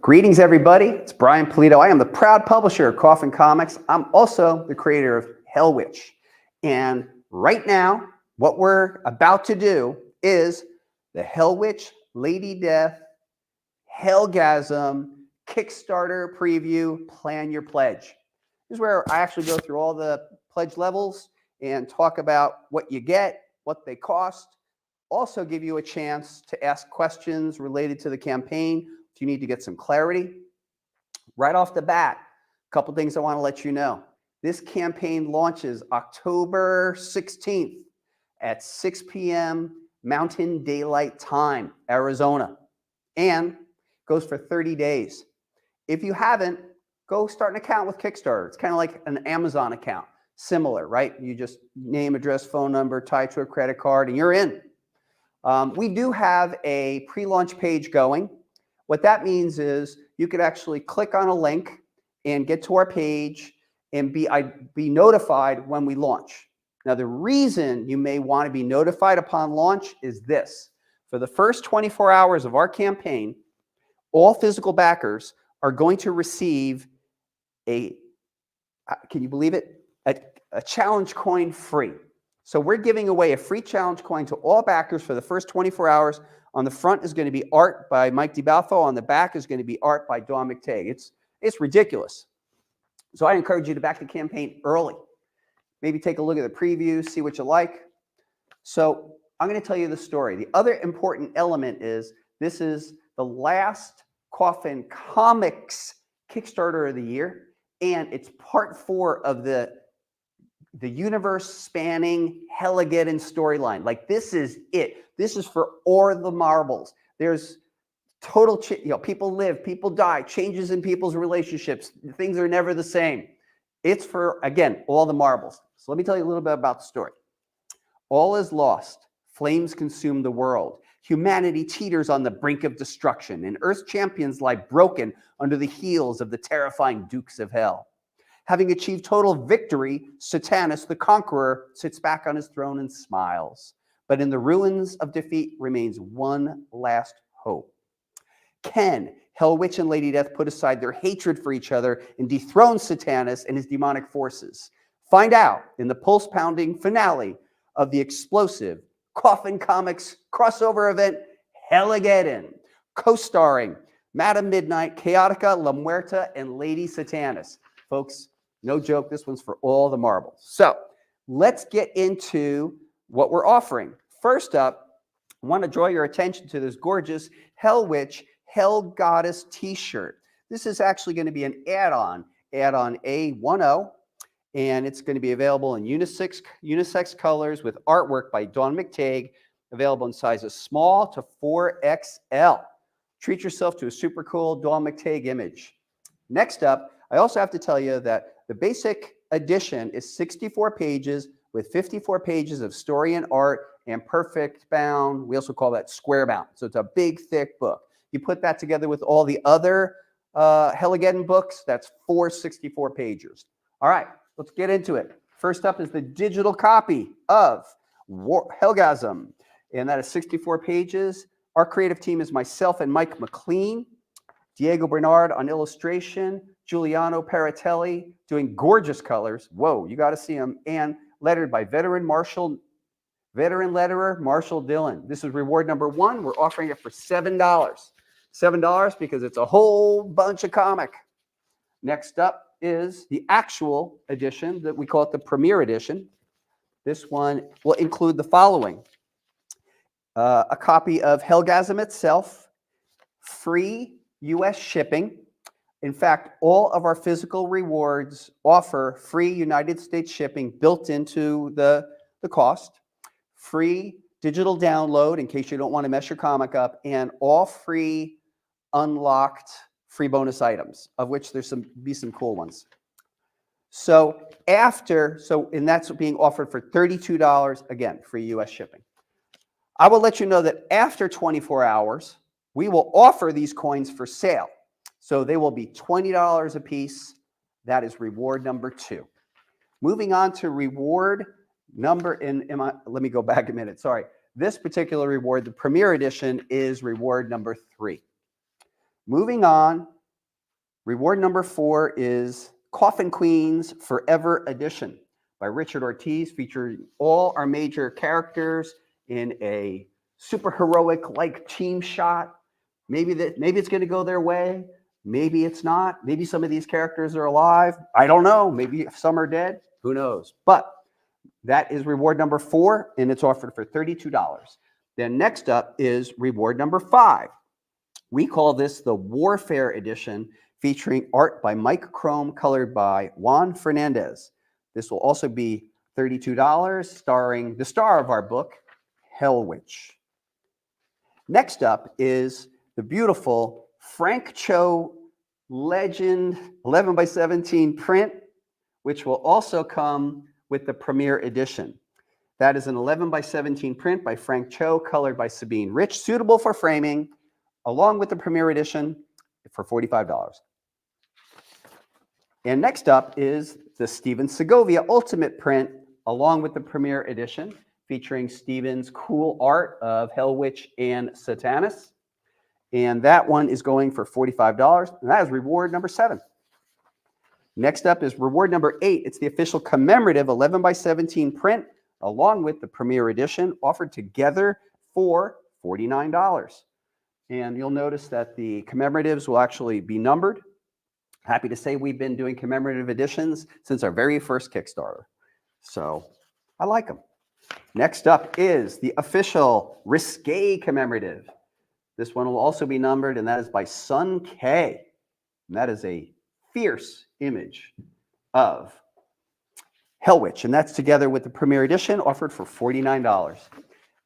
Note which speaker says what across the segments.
Speaker 1: Greetings, everybody. It's Brian Pulido. I am the proud publisher of Coffin Comics. I'm also the creator of Hellwitch. And right now, what we're about to do is the Hellwitch, Lady Death, Hellgasm, Kickstarter preview, plan your pledge. This is where I actually go through all the pledge levels and talk about what you get, what they cost. Also give you a chance to ask questions related to the campaign if you need to get some clarity. Right off the bat, a couple things I want to let you know. This campaign launches October 16th at 6 p.m. Mountain Daylight Time, Arizona, and goes for 30 days. If you haven't, go start an account with Kickstarter. It's kind of like an Amazon account. Similar, right? You just name, address, phone number, tie to a credit card, and you're in. We do have a pre-launch page going. What that means is you could actually click on a link and get to our page and be notified when we launch. Now, the reason you may want to be notified upon launch is this. For the first 24 hours of our campaign, all physical backers are going to receive can you believe it? A challenge coin free. So we're giving away a free challenge coin to all backers for the first 24 hours. On the front is going to be art by Mike DiBalfo. On the back is going to be art by Dawn McTague. It's ridiculous. So I encourage you to back the campaign early. Maybe take a look at the preview, see what you like. So I'm going to tell you the story. The other important element is this is the last Coffin Comics Kickstarter of the year, and it's part 4 of the universe-spanning Hellgasm storyline. Like, this is it. This is for all the marbles. There's total, people live, people die, changes in people's relationships. Things are never the same. It's for, again, all the marbles. So let me tell you a little bit about the story. All is lost. Flames consume the world. Humanity teeters on the brink of destruction, and Earth's champions lie broken under the heels of the terrifying Dukes of Hell. Having achieved total victory, Satanus, the conqueror, sits back on his throne and smiles. But in the ruins of defeat remains one last hope. Can Hellwitch and Lady Death put aside their hatred for each other and dethrone Satanus and his demonic forces? Find out in the pulse-pounding finale of the explosive Coffin Comics crossover event, Hellgasm, co-starring Madam Midnight, Chaotica, La Muerta, and Lady Satanus. Folks, no joke, this one's for all the marbles. So let's get into what we're offering. First up, I want to draw your attention to this gorgeous Hellwitch Hell Goddess t-shirt. This is actually going to be an add-on A10, and it's going to be available in unisex colors with artwork by Dawn McTague, available in sizes small to 4XL. Treat yourself to a super cool Dawn McTague image. Next up, I also have to tell you that the basic edition is 64 pages with 54 pages of story and art and perfect bound. We also call that square bound. So it's a big, thick book. You put that together with all the other Hellgasm books, that's 464 pages. All right, let's get into it. First up is the digital copy of Hellgasm, and that is 64 pages. Our creative team is myself and Mike McLean, Diego Bernard on illustration, Giuliano Paratelli doing gorgeous colors. Whoa, you got to see them. And lettered by veteran letterer Marshall Dillon. This is reward number 1. We're offering it for $7. $7 because it's a whole bunch of comic. Next up is the actual edition that we call it the Premier Edition. This one will include the following. A copy of Hellgasm itself, free U.S. shipping. In fact, all of our physical rewards offer free United States shipping built into the cost, free digital download in case you don't want to mess your comic up, and all free unlocked free bonus items, of which there's be some cool ones. And that's being offered for $32, again, free U.S. shipping. I will let you know that after 24 hours, we will offer these coins for sale. So they will be $20 a piece. That is reward number 2. Moving on to reward number, let me go back a minute, sorry. This particular reward, the Premier Edition, is reward number 3. Moving on, reward number 4 is Coffin Queens Forever Edition by Richard Ortiz, featuring all our major characters in a super heroic-like team shot. Maybe it's going to go their way. Maybe it's not. Maybe some of these characters are alive. I don't know. Maybe some are dead. Who knows? But that is reward number 4, and it's offered for $32. Then next up is reward number 5. We call this the Warfare Edition, featuring art by Mike Chrome, colored by Juan Fernandez. This will also be $32, starring the star of our book, Hellwitch. Next up is the beautiful Frank Cho Legend 11x17 print, which will also come with the Premier Edition. That is an 11x17 print by Frank Cho, colored by Sabine Rich, suitable for framing, along with the Premier Edition for $45. And next up is the Steven Segovia Ultimate print, along with the Premier Edition, featuring Steven's cool art of Hellwitch and Satanus. And that one is going for $45, and that is reward number 7. Next up is reward number 8. It's the official commemorative 11x17 print, along with the Premier Edition, offered together for $49. And you'll notice that the commemoratives will actually be numbered. Happy to say we've been doing commemorative editions since our very first Kickstarter. So I like them. Next up is the official Risque commemorative. This one will also be numbered, and that is by Sun K. And that is a fierce image of Hellwitch, and that's together with the Premier Edition, offered for $49.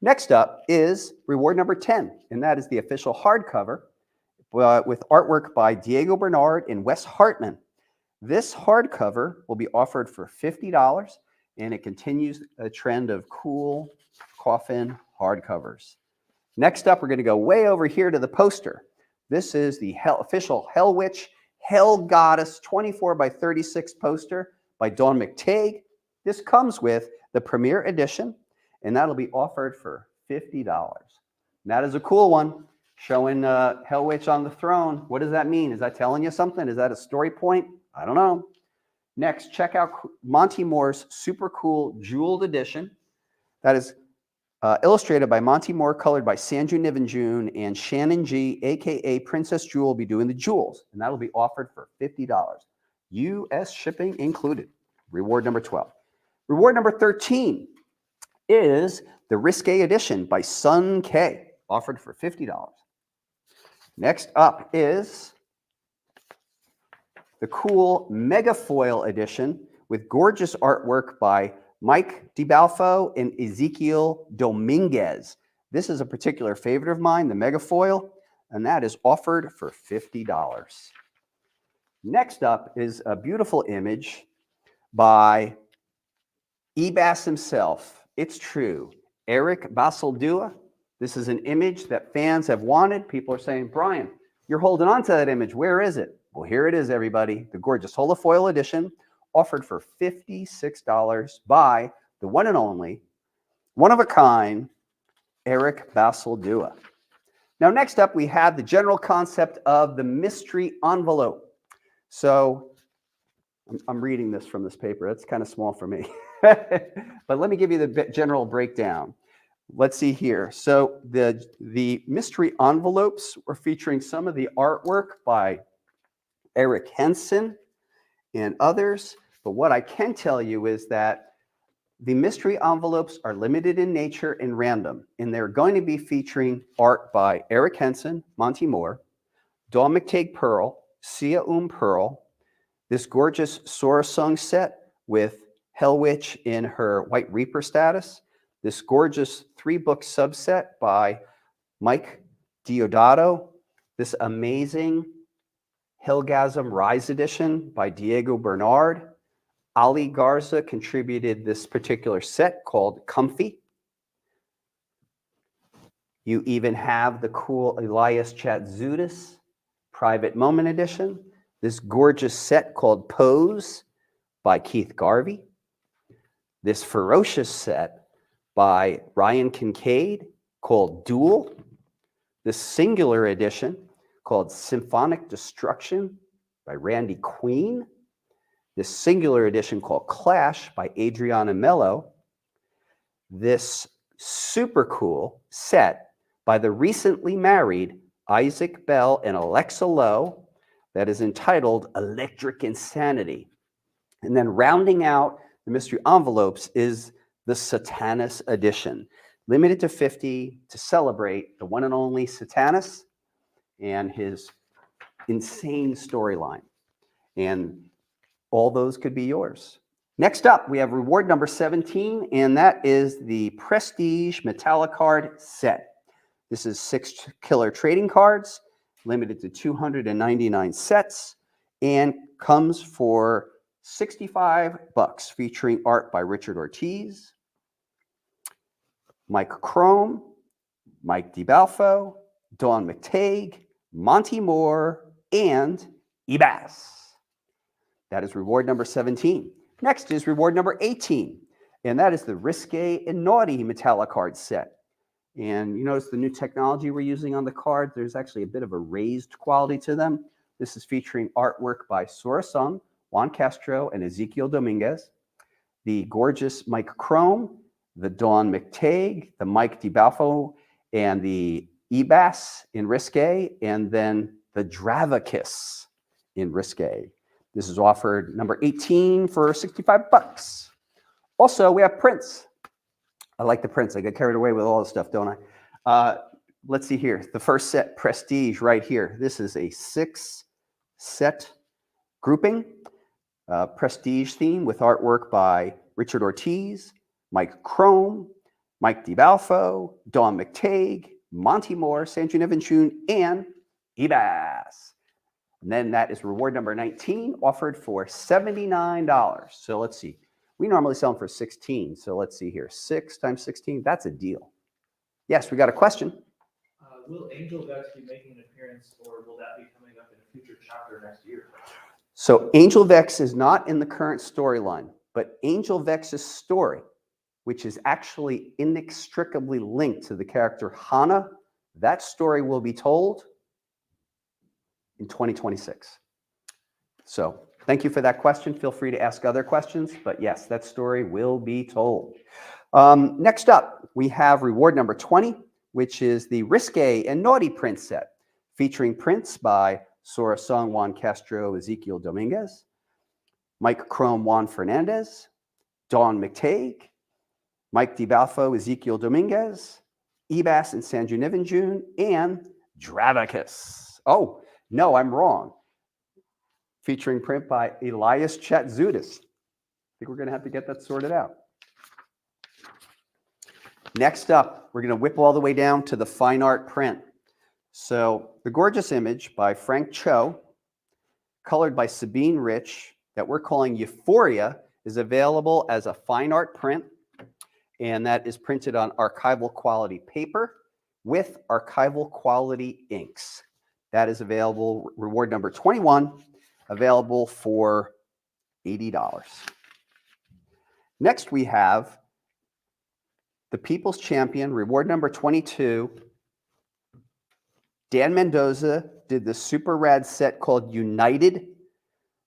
Speaker 1: Next up is reward number 10, and that is the official hardcover with artwork by Diego Bernard and Wes Hartman. This hardcover will be offered for $50, and it continues a trend of cool coffin hardcovers. Next up, we're going to go way over here to the poster. This is the official Hellwitch Hell Goddess 24x36 poster by Dawn McTague. This comes with the Premier Edition, and that'll be offered for $50. And that is a cool one, showing Hellwitch on the throne. What does that mean? Is that telling you something? Is that a story point? I don't know. Next, check out Monty Moore's super cool jeweled edition. That is illustrated by Monty Moore, colored by Sanju Nivenjune, and Shannon G, aka Princess Jewel, will be doing the jewels, and that'll be offered for $50. US shipping included. Reward number 12. Reward number 13 is the Risque Edition by Sun K, offered for $50. Next up is the cool Mega Foil Edition with gorgeous artwork by Mike DiBalfo and Ezekiel Dominguez. This is a particular favorite of mine, the Mega Foil, and that is offered for $50. Next up is a beautiful image by Ebas himself. It's true, Eric Basildua. This is an image that fans have wanted. People are saying, Brian, you're holding on to that image. Where is it? Well, here it is, everybody. The gorgeous holofoil edition, offered for $56 by the one and only, one of a kind, Eric Basildua. Now, next up, we have the general concept of the mystery envelope. So I'm reading this from this paper. That's kind of small for me. But let me give you the general breakdown. Let's see here. So the mystery envelopes were featuring some of the artwork by Eric Henson and others. But what I can tell you is that the mystery envelopes are limited in nature and random, and they're going to be featuring art by Eric Henson, Monty Moore, Dawn McTague Pearl, Sia Pearl, this gorgeous Sora Sung set with Hellwitch in her White Reaper status, this gorgeous 3-book subset by Mike Diodato, this amazing Hellgasm Rise edition by Diego Bernard. Ali Garza contributed this particular set called Comfy. You even have the cool Elias Chatzudis Private Moment Edition. This gorgeous set called Pose by Keith Garvey. This ferocious set by Ryan Kincaid called Duel. This singular edition called Symphonic Destruction by Randy Queen. This singular edition called Clash by Adriana Mello. This super cool set by the recently married Isaac Bell and Alexa Lowe that is entitled Electric Insanity. And then rounding out the mystery envelopes is the Satanus edition, limited to 50 to celebrate the one and only Satanus and his insane storyline. And all those could be yours. Next up, we have reward number 17, and that is the Prestige Metallicard set. This is 6 killer trading cards, limited to 299 sets, and comes for $65, featuring art by Richard Ortiz, Mike Crome, Mike DiBalfo, Dawn McTague, Monty Moore, and Ebas. That is reward number 17. Next is reward number 18, and that is the Risque and Naughty Metallicard set. And you notice the new technology we're using on the card, there's actually a bit of a raised quality to them. This is featuring artwork by Sora Sung, Juan Castro, and Ezekiel Dominguez. The gorgeous Mike Crome, the Dawn McTague, the Mike DiBalfo, and the Ebas in Risque, and then the Dravakis in Risque. This is offered number 18 for $65. Also, we have prints. I like the prints. I get carried away with all this stuff, don't I? Let's see here. The first set, Prestige, right here. This is a 6-set grouping, Prestige theme with artwork by Richard Ortiz, Mike Crome, Mike DiBalfo, Dawn McTague, Monty Moore, Sanju Nivenchun, and Ebas. And then that is reward number 19, offered for $79. So let's see. We normally sell them for 16. So let's see here. 6 times 16, that's a deal. Yes, we got a question.
Speaker 2: Will Angel Vex be making an appearance, or will that be coming up in a future chapter next year?
Speaker 1: So Angel Vex is not in the current storyline, but Angel Vex's story, which is actually inextricably linked to the character Hana, that story will be told in 2026. So thank you for that question. Feel free to ask other questions, but yes, that story will be told. Next up, we have reward number 20, which is the Risque and Naughty print set, featuring prints by Sora Sung, Juan Castro, Ezekiel Dominguez, Mike Crome, Juan Fernandez, Dawn McTague, Mike DiBalfo, Ezekiel Dominguez, Ebas and Sanju Nivenjun, and Dravakis. Oh, no, I'm wrong. Featuring print by Elias Chatzudis. I think we're going to have to get that sorted out. Next up, we're going to whip all the way down to the fine art print. So the gorgeous image by Frank Cho, colored by Sabine Rich, that we're calling Euphoria, is available as a fine art print, and that is printed on archival quality paper with archival quality inks. That is available, reward number 21, available for $80. Next, we have the People's Champion, reward number 22. Dan Mendoza did the super rad set called United,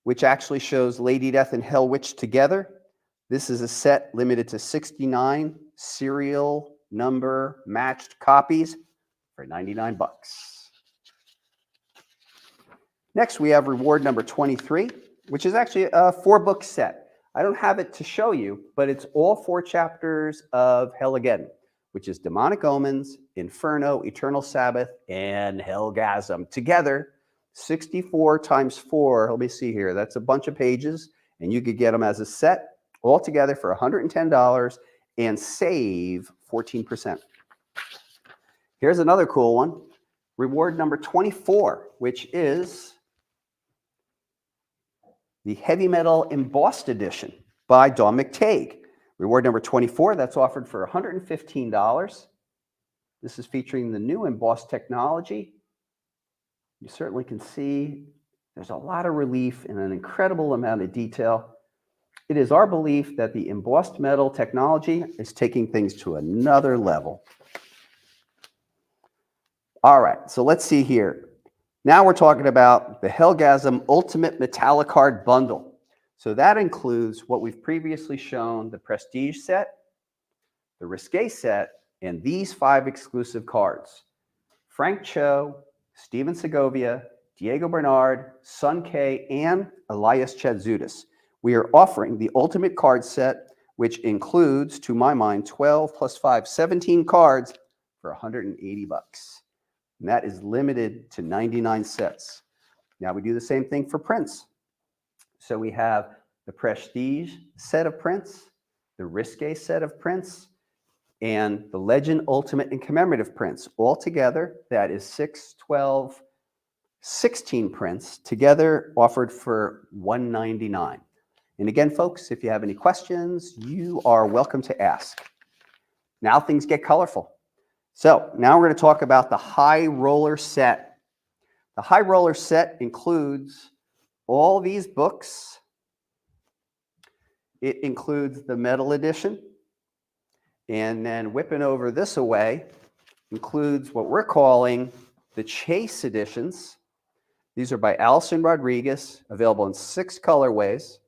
Speaker 1: which actually shows Lady Death and Hellwitch together. This is a set limited to 69 serial number matched copies for $99. Next, we have reward number 23, which is actually a 4-book set. I don't have it to show you, but it's all 4 chapters of Hellgasm, which is Demonic Omens, Inferno, Eternal Sabbath, and Hellgasm. Together, 64 times 4, let me see here, that's a bunch of pages, and you could get them as a set, all together for $110 and save 14%. Here's another cool one, reward number 24, which is the Heavy Metal Embossed Edition by Dawn McTague. Reward number 24, that's offered for $115. This is featuring the new embossed technology. You certainly can see there's a lot of relief and an incredible amount of detail. It is our belief that the embossed metal technology is taking things to another level. All right, so let's see here. Now we're talking about the Hellgasm Ultimate Metallic Card Bundle. So that includes what we've previously shown, the Prestige set, the Risque set, and these 5 exclusive cards. Frank Cho, Steven Segovia, Diego Bernard, Sun K, and Elias Chatzoudas. We are offering the Ultimate Card Set, which includes, to my mind, 12 plus 5, 17 cards for 180 bucks. And that is limited to 99 sets. Now we do the same thing for prints. So we have the Prestige set of prints, the Risque set of prints, and the Legend Ultimate and Commemorative prints. All together, that is 6, 12, 16 prints together offered for $199. And again, folks, if you have any questions, you are welcome to ask. Now things get colorful. So now we're going to talk about the High Roller set. The High Roller set includes all these books. It includes the metal edition. And then whipping over this away includes what we're calling the Chase editions. These are by Alison Rodriguez, available in 6 colorways,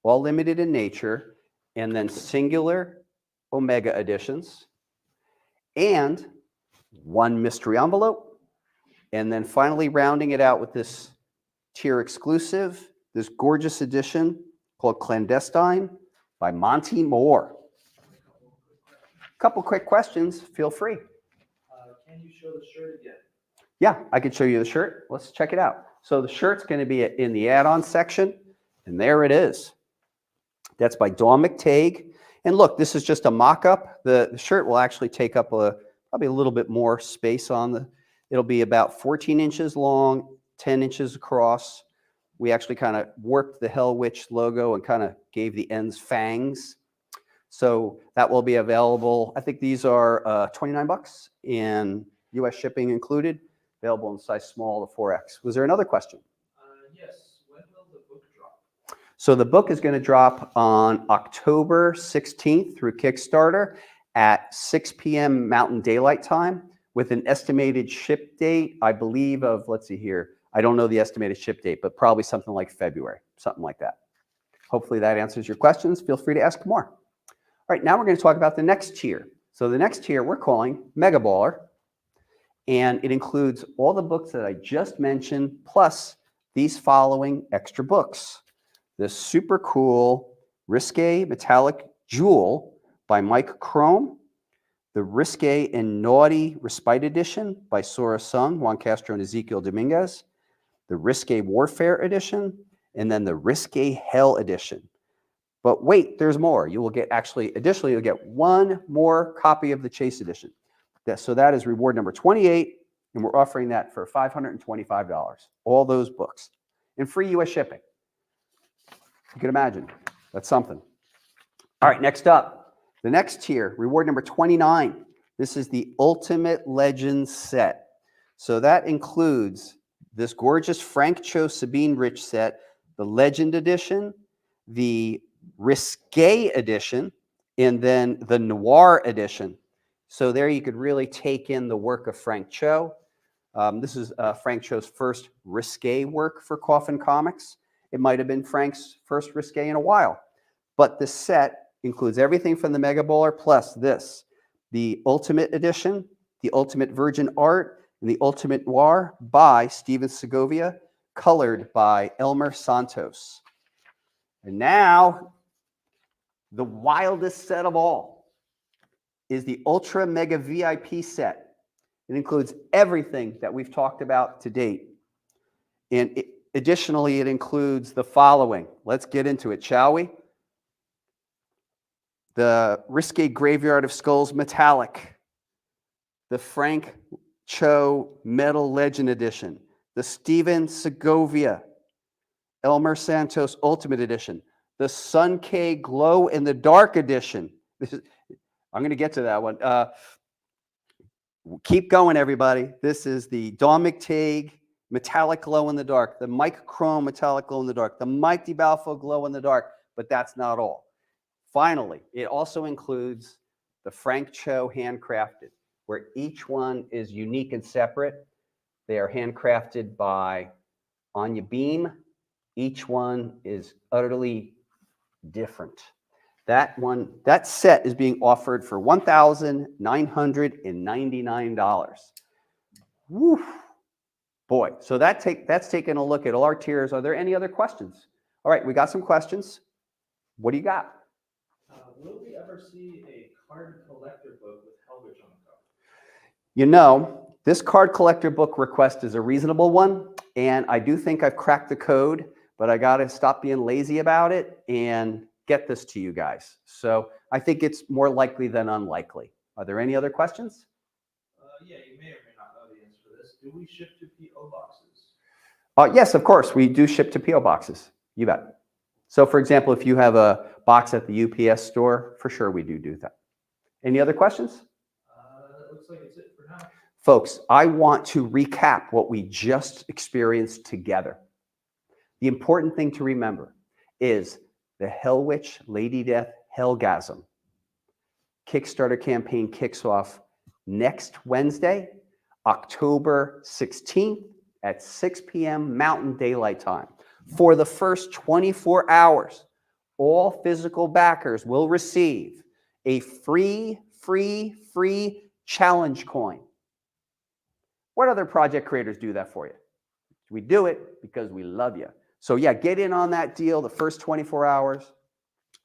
Speaker 1: all limited in nature, and then singular Omega editions, and 1 mystery envelope, and then finally rounding it out with this tier exclusive, this gorgeous edition called Clandestine by Monty Moore. Couple quick questions, feel free.
Speaker 2: Can you show the shirt again?
Speaker 1: Yeah, I could show you the shirt. Let's check it out. So the shirt's going to be in the add-on section, and there it is. That's by Dawn McTague. And look, this is just a mock-up. The shirt will actually take up probably a little bit more space on the, it'll be about 14 inches long, 10 inches across. We actually kind of warped the Hellwitch logo and kind of gave the ends fangs. So that will be available. I think these are 29 bucks and US shipping included, available in size small to 4X. Was there another question?
Speaker 2: Yes. When will the book drop?
Speaker 1: So the book is going to drop on October 16th through Kickstarter at 6 p.m. Mountain Daylight Time with an estimated ship date, I believe, of, let's see here. I don't know the estimated ship date, but probably something like February, something like that. Hopefully that answers your questions. Feel free to ask more. All right, now we're going to talk about the next tier. So the next tier we're calling Mega Baller, and it includes all the books that I just mentioned, plus these following extra books. The super cool Risque Metallic Jewel by Mike Chrome, the Risque and Naughty Respite Edition by Sora Sung, Juan Castro, and Ezekiel Dominguez, the Risque Warfare Edition, and then the Risque Hell Edition. But wait, there's more. You will get additionally, you'll get 1 more copy of the Chase Edition. So that is reward number 28, and we're offering that for $525. All those books. And free US shipping. You can imagine. That's something. All right, next up. The next tier, reward number 29. This is the Ultimate Legends set. So that includes this gorgeous Frank Cho Sabine Rich set, the Legend Edition, the Risque Edition, and then the Noir Edition. So there you could really take in the work of Frank Cho. This is Frank Cho's first Risque work for Coffin Comics. It might have been Frank's first Risque in a while. But the set includes everything from the Mega Baller plus this, the Ultimate Edition, the Ultimate Virgin Art, and the Ultimate Noir by Steven Segovia, colored by Elmer Santos. And now, the wildest set of all is the Ultra Mega VIP set. It includes everything that we've talked about to date. And additionally, it includes the following. Let's get into it, shall we? The Risque Graveyard of Skulls Metallic, the Frank Cho Metal Legend Edition, the Steven Segovia Elmer Santos Ultimate Edition, the Sun K Glow in the Dark Edition. I'm going to get to that one. Keep going, everybody. This is the Dawn McTague metallic glow in the dark, the Mike Chrome metallic glow in the dark, the Mike DiBalfo glow in the dark, but that's not all. Finally, it also includes the Frank Cho handcrafted, where each one is unique and separate. They are handcrafted by Anya Beam. Each one is utterly different. That set is being offered for $1,999. Woo. Boy, so that's taking a look at all our tiers. Are there any other questions? All right, we got some questions. What do you got?
Speaker 2: Will we ever see a card collector book with Hellwitch on the cover?
Speaker 1: You know, this card collector book request is a reasonable one, and I do think I've cracked the code, but I got to stop being lazy about it and get this to you guys. So I think it's more likely than unlikely. Are there any other questions?
Speaker 2: Yeah, you may or may not know the answer to this. Do we ship to P.O. boxes?
Speaker 1: Yes, of course. We do ship to P.O. boxes. You bet. So, for example, if you have a box at the UPS store, for sure we do that. Any other questions?
Speaker 2: That looks like it's it for now.
Speaker 1: Folks, I want to recap what we just experienced together. The important thing to remember is the Hellwitch Lady Death Hellgasm Kickstarter campaign kicks off next Wednesday, October 16th at 6 p.m. Mountain Daylight Time. For the first 24 hours, all physical backers will receive a free challenge coin. What other project creators do that for you? We do it because we love you. So yeah, get in on that deal the first 24 hours.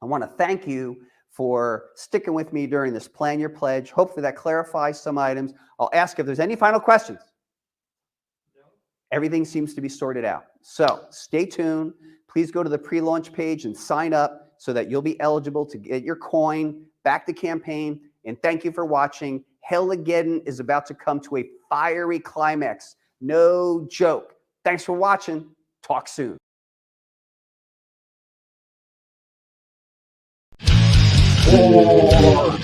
Speaker 1: I want to thank you for sticking with me during this Plan Your Pledge. Hopefully that clarifies some items. I'll ask if there's any final questions.
Speaker 2: No.
Speaker 1: Everything seems to be sorted out. So stay tuned. Please go to the pre-launch page and sign up so that you'll be eligible to get your coin, back the campaign, and thank you for watching. Hellgeddon is about to come to a fiery climax. No joke. Thanks for watching. Talk soon.
Speaker 3: Or